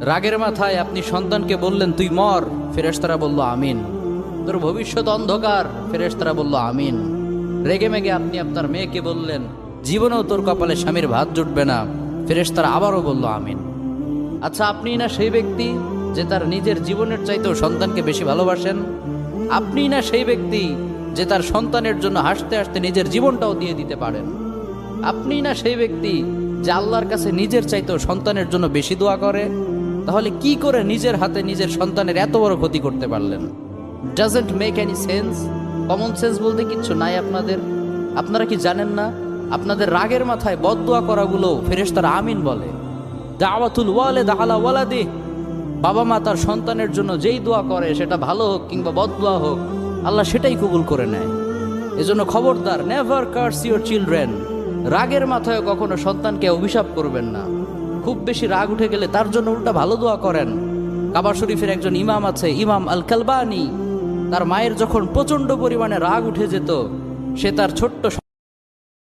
রাগের মাথায় আপনি সন্তানকে বললেন তুই মর, ফেরেশতারা বলল আমিন। তোর ভবিষ্যৎ অন্ধকার, ফেরেশতারা বলল আমিন। রেগে মেগে আপনি আপনার মেয়েকে বললেন জীবনেও তোর কপালে স্বামীর ভাত জুটবে না, ফেরেশতারা আবারও বলল আমিন। আচ্ছা, আপনি না সেই ব্যক্তি যে তার নিজের জীবনের চাইতেও সন্তানকে বেশি ভালোবাসেন? আপনি না সেই ব্যক্তি যে তার সন্তানের জন্য হাসতে হাসতে নিজের জীবনটাও দিয়ে দিতে পারেন? আপনি না সেই ব্যক্তি যে আল্লাহর কাছে নিজের চাইতেও সন্তানের জন্য বেশি দোয়া করে? তাহলে কি করে নিজের হাতে নিজের সন্তানের এত বড় ক্ষতি করতে পারলেন? Doesn't make any sense. Common sense বলতে কিচ্ছু নাই আপনাদের? আপনারা কি জানেন না আপনাদের রাগের মাথায় বদদোয়া করাগুলো ফেরেশতারা আমিন বলে? দাওয়াতুল ওয়ালিদ আলা ওয়ালাদি, বাবা মা তার সন্তানের জন্য যেই দোয়া করে সেটা ভালো হোক কিংবা বদদোয়া হোক, আল্লাহ সেটাই কবুল করে নেয়। এজন্য খবরদার, নেভার কার্স ইউর চিলড্রেন। রাগের মাথায় কখনো সন্তানকে অভিশাপ করবেন না। খুব বেশি রাগ উঠে গেলে তার জন্য উল্টা ভালো দোয়া করেন। কাবা শরীফের একজন ইমাম আছে, ইমাম আল কালবানি। তার মায়ের যখন প্রচন্ড পরিমাণে রাগ উঠে যেত, সে তার ছোট্ট